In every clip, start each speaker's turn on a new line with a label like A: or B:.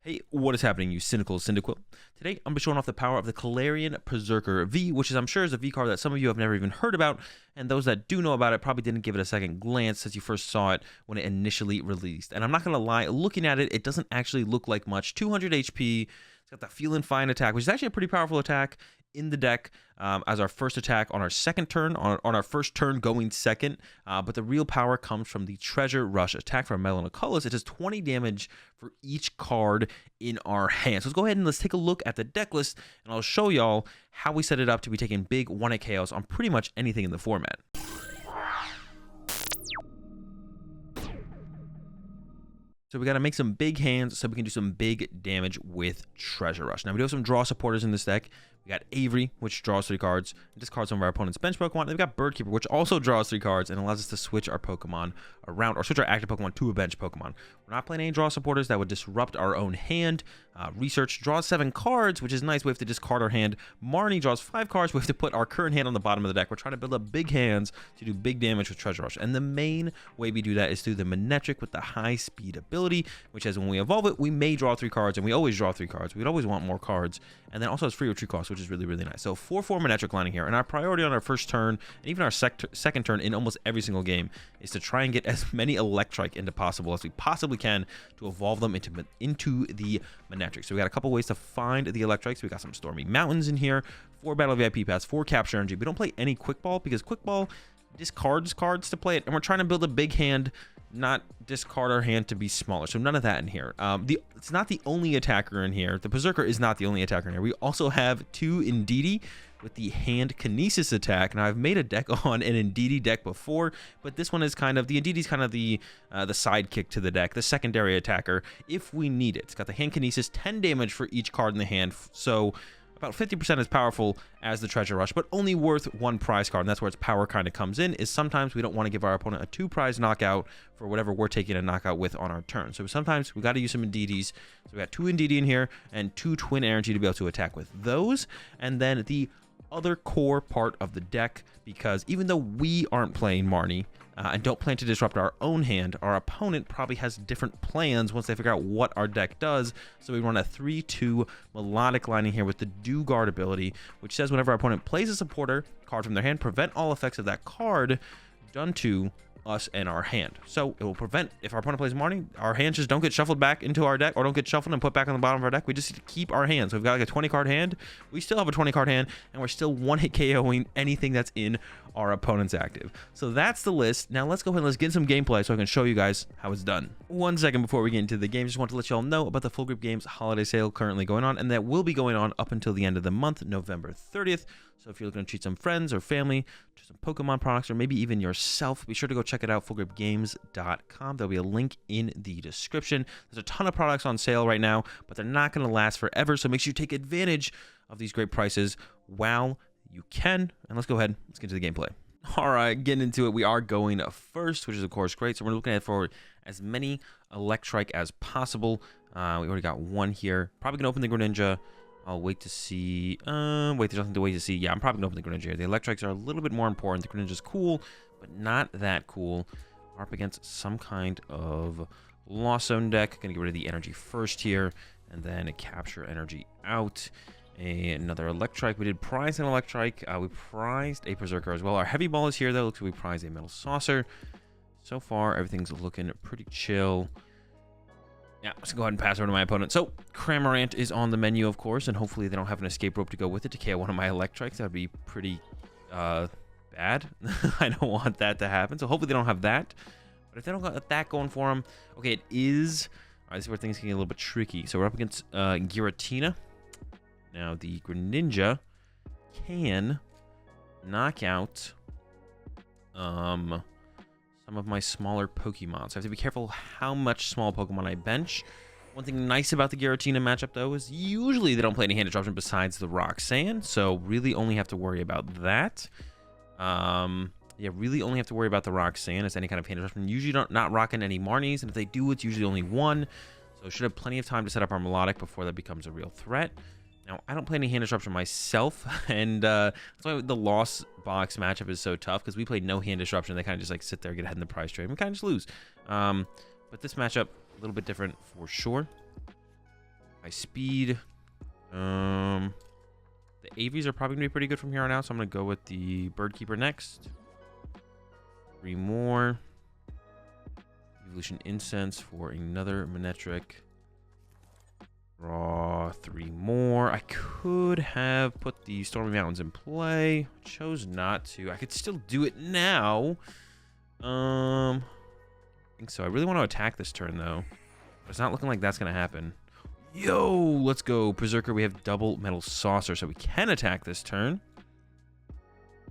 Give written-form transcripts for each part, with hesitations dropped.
A: Hey, what is happening, you cynical Cyndaquil? Today, I'm showing off the power of the Perrserker V, which I'm sure is a V card that some of you have never even heard about, and those that do know about it probably didn't give it a second glance since you first saw it when it initially released. And I'm not going to lie, looking at it, it doesn't actually look like much. 200 HP, it's got the Feeling Fine attack, which is actually a pretty powerful attack in the deck as our first attack on our second turn, on our first turn going second. But the real power comes from the Treasure Rush attack from Melanoculus. It does 20 damage for each card in our hand. So let's go ahead and let's take a look at the deck list, and I'll show y'all how we set it up to be taking big 1-hit KOs on pretty much anything in the format. So we got to make some big hands so we can do some big damage with Treasure Rush. Now we do have some draw supporters in this deck. We got Avery, which draws 3 cards, and discards some of our opponent's bench Pokemon. And we've got Birdkeeper, which also draws 3 cards and allows us to switch our Pokemon around, or switch our active Pokemon to a bench Pokemon. We're not playing any draw supporters that would disrupt our own hand. Research draws 7 cards, which is nice. We have to discard our hand. Marnie draws 5 cards. We have to put our current hand on the bottom of the deck. We're trying to build up big hands to do big damage with Treasure Rush. And the main way we do that is through the Manectric with the high speed ability, which says when we evolve it, we may draw 3 cards, and we always draw 3 cards. We'd always want more cards. And then also has free retreat cost, which is really, really nice. So 4/4 Manectric lining here. And our priority on our first turn, and even our second turn in almost every single game, is to try and get as many Electrike into possible as we possibly can to evolve them into the Manectric. So we got a couple ways to find the Electrics. We got some Stormy Mountains in here, 4 Battle VIP Pass, 4 Capture Energy. We don't play any Quick Ball because Quick Ball discards cards to play it, and we're trying to build a big hand, not discard our hand to be smaller. So none of that in here. It's not the only attacker in here. The Perrserker is not the only attacker in here. We also have 2 Indeedee with the Hand Kinesis attack. Now I've made a deck on an Indeedee deck before, but this one is kind of the Indeedee's kind of the sidekick to the deck, the secondary attacker if we need it. It's got the Hand Kinesis, 10 damage for each card in the hand, so about 50% as powerful as the Treasure Rush, but only worth 1 prize card. And that's where its power kind of comes in, is sometimes we don't want to give our opponent a 2 prize knockout for whatever we're taking a knockout with on our turn. So sometimes we got to use some Indeedees. So we got 2 Indeedee in here and 2 Twin Energy to be able to attack with those. And then the other core part of the deck, because even though we aren't playing Marnie and don't plan to disrupt our own hand, our opponent probably has different plans once they figure out what our deck does. So we run a 3/2 Melodic lining here with the Do Guard ability, which says whenever our opponent plays a supporter card from their hand, prevent all effects of that card done to us and our hand. So it will prevent, if our opponent plays Marnie, our hands just don't get shuffled back into our deck, or don't get shuffled and put back on the bottom of our deck. We just need to keep our hands. So we've got like a 20 card hand. We still have a 20 card hand, and we're still 1-hit KOing anything that's in our opponent's active. So that's the list. Now let's go ahead and let's get some gameplay so I can show you guys how it's done. 1 second before we get into the game, just want to let you all know about the Full Grip Games holiday sale currently going on, and that will be going on up until the end of the month, November 30th. So if you're looking to treat some friends or family to some Pokemon products, or maybe even yourself, be sure to go check it out, fullgripgames.com. There'll be a link in the description. There's a ton of products on sale right now, but they're not going to last forever, so make sure you take advantage of these great prices while you can. And let's go ahead, let's get to the gameplay. All right, getting into it, we are going first, which is of course great. So we're looking at for as many Electrike as possible. We already got 1 here. Probably gonna open the Greninja. I'll wait to see. Wait, there's nothing to wait to see. Yeah, I'm probably gonna open the Greninja here. The Electrics are a little bit more important. The Greninja's cool, but not that cool. We're up against some kind of Lost Zone deck. Gonna get rid of the energy first here, and then a Capture Energy out. Another Electrike. We did prize an Electrike. We prized a Perrserker as well. Our Heavy Ball is here, though. Looks like we prized a Metal Saucer. So far, everything's looking pretty chill. Yeah, let's go ahead and pass over to my opponent. So, Cramorant is on the menu, of course, and hopefully they don't have an escape rope to go with it to KO one of my Electriks. That would be pretty bad. I don't want that to happen. So, hopefully they don't have that. But if they don't got that going for them, okay, it is. All right, this is where things can get a little bit tricky. So, we're up against Giratina. Now, the Greninja can knock out some of my smaller Pokemon. So I have to be careful how much small Pokemon I bench. One thing nice about the Giratina matchup, though, is usually they don't play any hand disruption besides the Roxanne. So really only have to worry about that. Yeah, really only have to worry about the Roxanne as any kind of hand disruption. Usually not rocking any Marnies, and if they do, it's usually only 1. So should have plenty of time to set up our Melodic before that becomes a real threat. Now, I don't play any hand disruption myself, and that's why the Lost Box matchup is so tough, because we play no hand disruption. They kind of just like sit there, get ahead in the prize trade, and we kind of just lose. But this matchup, a little bit different for sure. High speed. The AVs are probably going to be pretty good from here on out, so I'm going to go with the Bird Keeper next. 3 more. Evolution Incense for another Manectric. Draw 3 more. I could have put the Stormy Mountains in play. Chose not to. I could still do it now. I think so. I really want to attack this turn, though. But it's not looking like that's going to happen. Yo, let's go. Perrserker, we have double Metal Saucer, so we can attack this turn.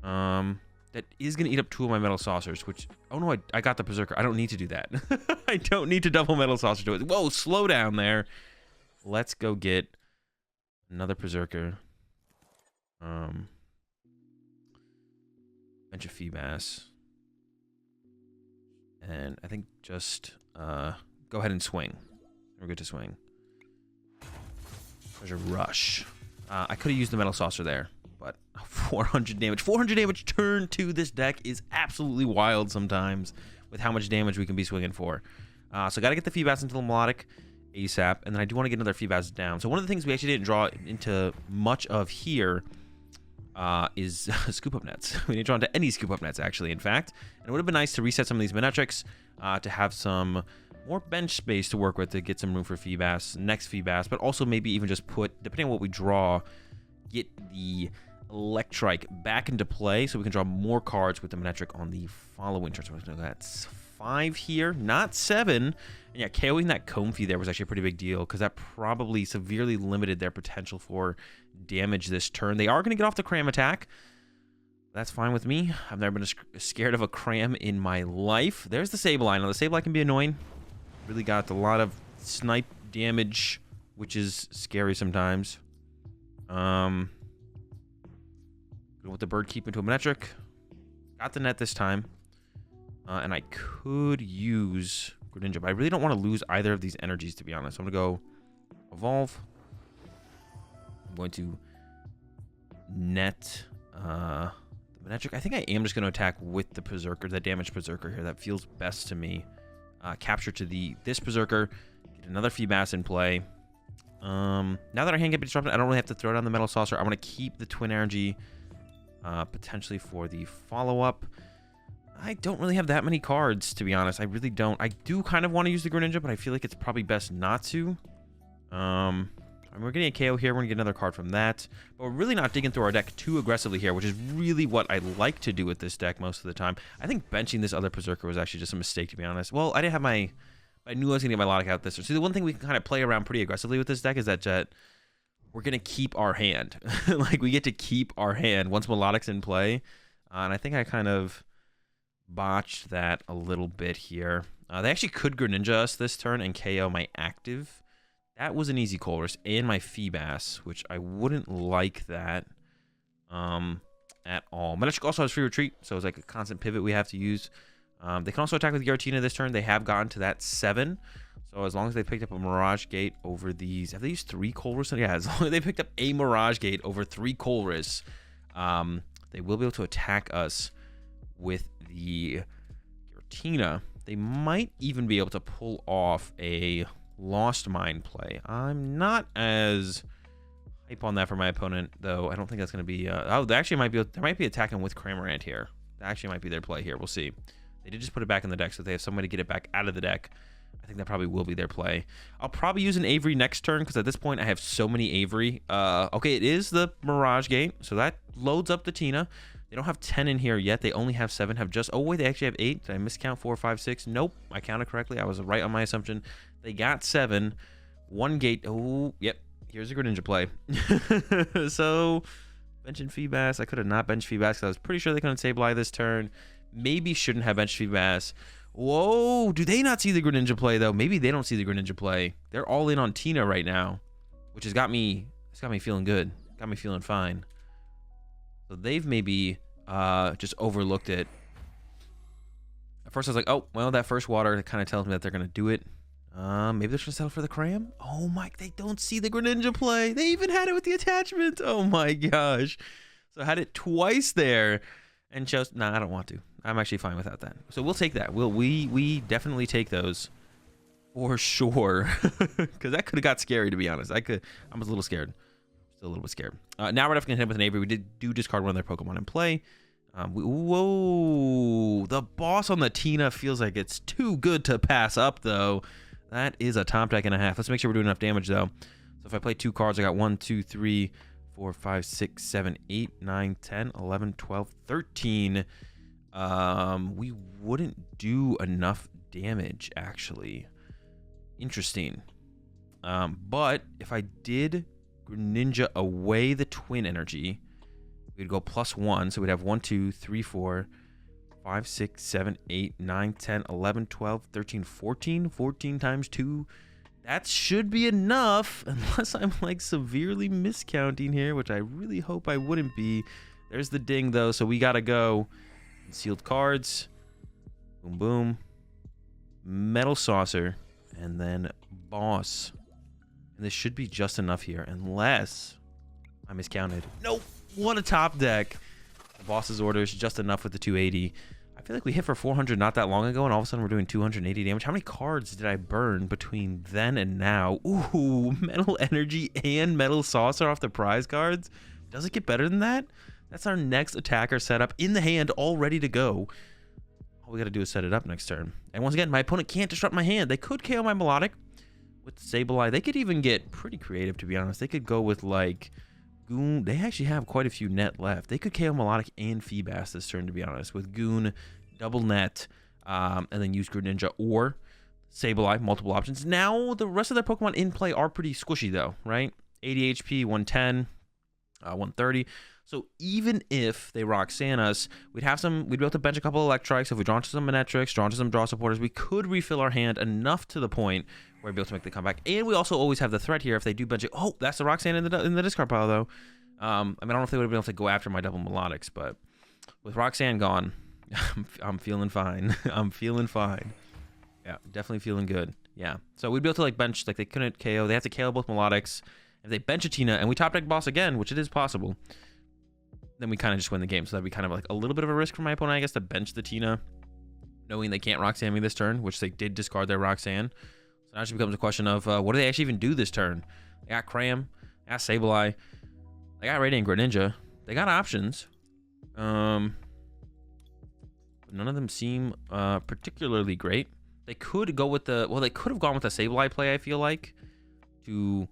A: That is going to eat up 2 of my Metal Saucers, which... Oh, no, I got the Perrserker. I don't need to do that. I don't need to double Metal Saucer to it. Whoa, slow down there. Let's go get another Perrserker. Bench of Feebas. And I think just go ahead and swing. We're good to swing. Treasure Rush. I could have used the Metal Saucer there, but 400 damage. 400 damage turn 2 this deck is absolutely wild sometimes with how much damage we can be swinging for. So got to get the Feebas into the Melodic ASAP, and then I do want to get another Feebas down. So one of the things we actually didn't draw into much of here is Scoop Up Nets. We didn't draw into any Scoop Up Nets, actually, in fact. And it would have been nice to reset some of these Manectrics to have some more bench space to work with to get some room for Feebas, next Feebas, but also maybe even just put, depending on what we draw, get the Electrike back into play so we can draw more cards with the Manectric on the following turn. So that's 5 here, not 7. And yeah, KOing that Comfey there was actually a pretty big deal because that probably severely limited their potential for damage this turn. They are going to get off the Cram attack. That's fine with me. I've never been scared of a Cram in my life. There's the Sableye. Now, the Sableye can be annoying. Really got a lot of snipe damage, which is scary sometimes. Go with the Bird Keep into a Manectric. Got the net this time. And I could use Greninja, but I really don't want to lose either of these energies, to be honest. I'm going to go Evolve. I'm going to net the Manectric. I think I am just going to attack with the Perrserker, the damaged Perrserker here. That feels best to me. Capture to this Perrserker. Get another Feebas in play. Now that our hand can be disrupted, I don't really have to throw down the Metal Saucer. I want to keep the Twin Energy potentially for the follow-up. I don't really have that many cards, to be honest. I really don't. I do kind of want to use the Greninja, but I feel like it's probably best not to. We're getting a KO here. We're going to get another card from that. But we're really not digging through our deck too aggressively here, which is really what I like to do with this deck most of the time. I think benching this other Perrserker was actually just a mistake, to be honest. Well, I didn't have my... I knew I was going to get my Melodic out this. So the one thing we can kind of play around pretty aggressively with this deck is that we're going to keep our hand. Like, we get to keep our hand once Melodic's in play. And I think I kind of botched that a little bit here. They actually could Greninja us this turn and KO my active. That was an easy Colress and my Feebas, which I wouldn't like that at all. Manectric also has free retreat, so it's like a constant pivot we have to use. They can also attack with Giratina this turn. They have gotten to that 7. So as long as they picked up a Mirage Gate over these... Have they used 3 Colress? Yeah, as long as they picked up a Mirage Gate over 3 Colress, they will be able to attack us with the Giratina. They might even be able to pull off a Lost Mine play. I'm not as hype on that for my opponent, though. I don't think that's going to be... oh, they actually might be... They might be attacking with Cramorant here. That actually might be their play here. We'll see. They did just put it back in the deck, so if they have some way to get it back out of the deck, I think that probably will be their play. I'll probably use an Avery next turn, because at this point I have so many Avery. Okay, it is the Mirage Gate, so that loads up the Tina. They don't have 10 in here yet. They only have 7. Have just... Oh, wait, they actually have 8. Did I miscount 4, 5, 6? Nope. I counted correctly. I was right on my assumption. They got 7. 1 gate. Oh, yep. Here's a Greninja play. So, benching Feebas. I could have not benched Feebas because I was pretty sure they couldn't Sableye this turn. Maybe shouldn't have benched Feebas. Whoa. Do they not see the Greninja play, though? Maybe they don't see the Greninja play. They're all in on Tina right now, which has got me... It's got me feeling good. Got me feeling fine. So they've maybe just overlooked it. At first I was like, oh, well, that first water kind of tells me that they're going to do it. Maybe they're going to settle for the Cram? Oh, my, they don't see the Greninja play. They even had it with the attachment. Oh, my gosh. So I had it twice there and chose, nah, I don't want to. I'm actually fine without that. So we'll take that. We definitely take those. For sure. Because that could have got scary, to be honest. I was a little scared. Still a little bit scared. Now we're definitely gonna hit with an Avery. We do discard one of their Pokemon in play. Whoa, the boss on the Tina feels like it's too good to pass up, though. That is a top deck and a half. Let's make sure we're doing enough damage, though. So if I play 2 cards, I got 1, 2, 3, 4, 5, 6, 7, 8, 9, 10, 11, 12, 13. We wouldn't do enough damage, actually. Interesting. But if I did Greninja away the Twin Energy, we'd go +1, so we'd have 1, 2, 3, 4, 5, 6, 7, 8, 9, 10, 11, 12, 13, 14. 14 times 2. That should be enough, unless I'm like severely miscounting here, which I really hope I wouldn't be. There's the ding, though, so we gotta go. Sealed cards. Boom, boom. Metal Saucer. And then Boss. And this should be just enough here, unless I miscounted. Nope. What a top deck. The Boss's orders just enough with the 280. I feel like we hit for 400 not that long ago, and all of a sudden we're doing 280 damage. How many cards did I burn between then and now? Ooh, Metal Energy and Metal Saucer off the prize cards. Does it get better than that? That's our next attacker setup in the hand, all ready to go. All we got to do is set it up next turn. And once again, my opponent can't disrupt my hand. They could KO my Melodic with Sableye. They could even get pretty creative, to be honest. They could go with, like, Goon. They actually have quite a few net left. They could KO Melodic and Feebas this turn, to be honest, with Goon, double net, and then use Greninja or Sableye, multiple options. Now, the rest of their Pokemon in play are pretty squishy, though, right? 80 HP, 110, 130. So even if they Roxanne us, we'd be able to bench a couple of Electrics. If we draw into some Manetrics, draw into some draw supporters, we could refill our hand enough to the point where we'd be able to make the comeback. And we also always have the threat here if they do bench it. Oh, that's the Roxanne in the discard pile, though. I mean, I don't know if they would have been able to go after my double Melodics, but with Roxanne gone, I'm feeling fine. I'm feeling fine. Yeah, definitely feeling good. Yeah. So we'd be able to, like, bench, like, they couldn't KO. They have to KO both Melodics. If they bench a Tina and we top deck Boss again, which it is possible, then we kind of just win the game. So that'd be kind of like a little bit of a risk for my opponent, I guess, to bench the Tina, knowing they can't Roxanne me this turn, which they did discard their Roxanne. So now it just becomes a question of what do they actually even do this turn? They got Cram, they got Sableye, they got Radiant Greninja. They got options. But none of them seem particularly great. They could go with they could have gone with the Sableye play, I feel like, to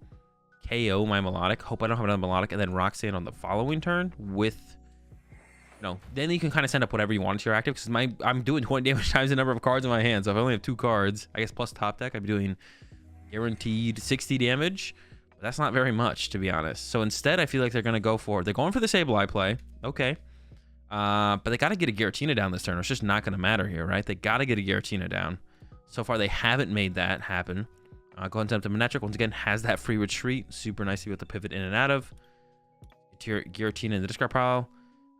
A: KO my Melodic. Hope I don't have another Melodic, and then Roxanne on the following turn with, then you can kind of send up whatever you want to your active, because I'm doing 20 damage times the number of cards in my hand. So if I only have 2 cards, I guess plus top deck, I'd be doing guaranteed 60 damage. But that's not very much, to be honest. So instead, I feel like they're going to go for, they're going for the Sableye play. Okay. But they got to get a Giratina down this turn. It's just not going to matter here, right? They got to get a Giratina down. So far, they haven't made that happen. Go ahead and attempt a Manetric. Once again, has that free retreat. Super nice to be able to pivot in and out of. Giratina in the discard pile.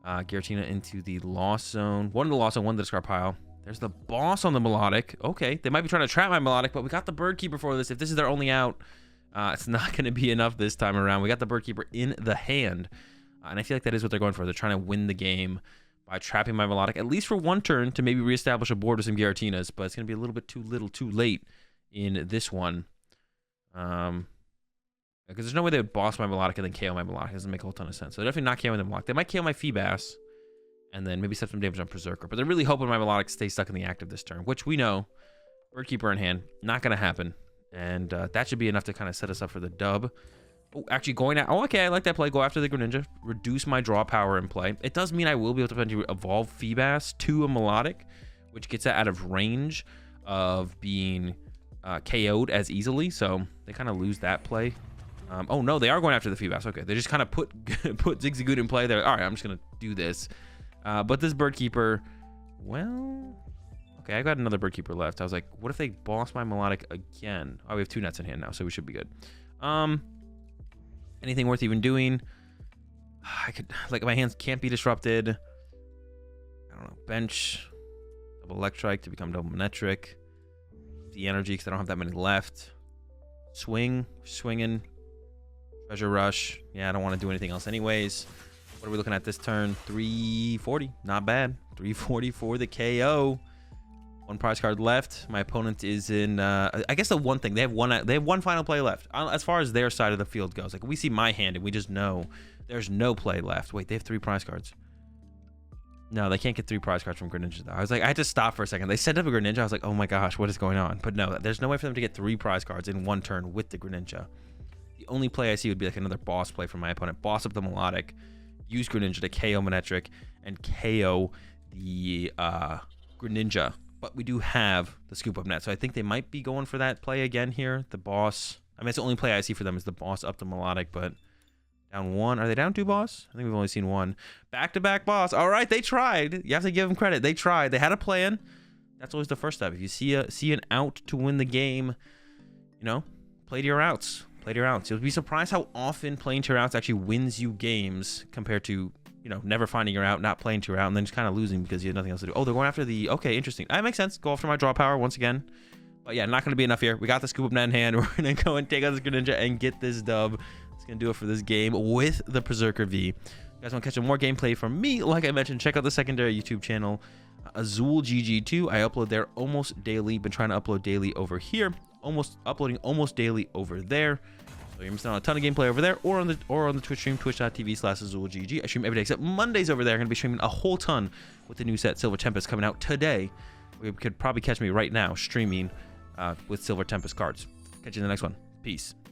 A: Giratina into the lost zone. One in the lost zone, one in the discard pile. There's the Boss on the Melodic. Okay, they might be trying to trap my Melodic, but we got the Bird Keeper for this. If this is their only out, it's not going to be enough this time around. We got the Bird Keeper in the hand. And I feel like that is what they're going for. They're trying to win the game by trapping my Melodic, at least for one turn, to maybe reestablish a board with some Giratinas. But it's going to be a little bit too late in this one. Because there's no way they would Boss my Melodic and then KO my Melodic. It doesn't make a whole ton of sense. So they're definitely not KOing the Melodic. They might KO my Feebas and then maybe set some damage on Perrserker. But they're really hoping my Melodic stays stuck in the active this turn, which we know, Bird Keeper in hand, not going to happen. And that should be enough to kind of set us up for the dub. Oh, actually going out. Oh, okay, I like that play. Go after the Greninja. Reduce my draw power in play. It does mean I will be able to potentially evolve Feebas to a Melodic, which gets that out of range of being KO'd as easily. So they kind of lose that play. Oh, no, they are going after the Feebas. Okay, they just kind of put Zigzagoon in play. They're all right, I'm just going to do this. But this Bird Keeper, well, okay, I got another Bird Keeper left. I was like, what if they Boss my Melodic again? Oh, we have 2 nets in hand now, so we should be good. Anything worth even doing? I could, like, my hands can't be disrupted. I don't know. Bench, double Electrike to become double Manetric. The energy, because I don't have that many left. Swinging. Treasure Rush. Yeah, I don't want to do anything else anyways. What are we looking at this turn? 340. Not bad. 340 for the KO. 1 prize card left. My opponent is in, I guess the one thing, they have one final play left. As far as their side of the field goes, like we see my hand and we just know there's no play left. Wait, they have 3 prize cards. No, they can't get 3 prize cards from Greninja though. I was like, I had to stop for a second. They set up a Greninja. I was like, oh my gosh, what is going on? But no, there's no way for them to get 3 prize cards in 1 turn with the Greninja. The only play I see would be like another boss play from my opponent. Boss up the Melodic, use Greninja to KO Manectric, and KO the Greninja. But we do have the Scoop Up Net. So I think they might be going for that play again here. The boss. I mean, it's the only play I see for them is the boss up the Melodic, but down 1. Are they down 2 boss? I think we've only seen 1. Back-to-back boss. All right, they tried. You have to give them credit. They tried. They had a plan. That's always the first step. If you see an out to win the game, you know, play to your outs. Play to your outs. You'll be surprised how often playing to your outs actually wins you games compared to, you know, never finding your out, not playing to your out, and then just kind of losing because you have nothing else to do. Oh, they're going after the... Okay, interesting. That makes sense. Go after my draw power once again. But yeah, not going to be enough here. We got the Scoop Up Net in hand. We're going to go and take out this Greninja and get this dub. It's going to do it for this game with the Perrserker V. If you guys want to catch more gameplay from me, like I mentioned, check out the secondary YouTube channel, AzulGG 2. I upload there almost daily. Been trying to upload daily over here. Uploading almost daily over there. So you're missing out on a ton of gameplay over there, or on the Twitch stream, twitch.tv/AzulGG. I stream every day except Mondays over there. I'm going to be streaming a whole ton with the new set Silver Tempest coming out today. You could probably catch me right now streaming with Silver Tempest cards. Catch you in the next one. Peace.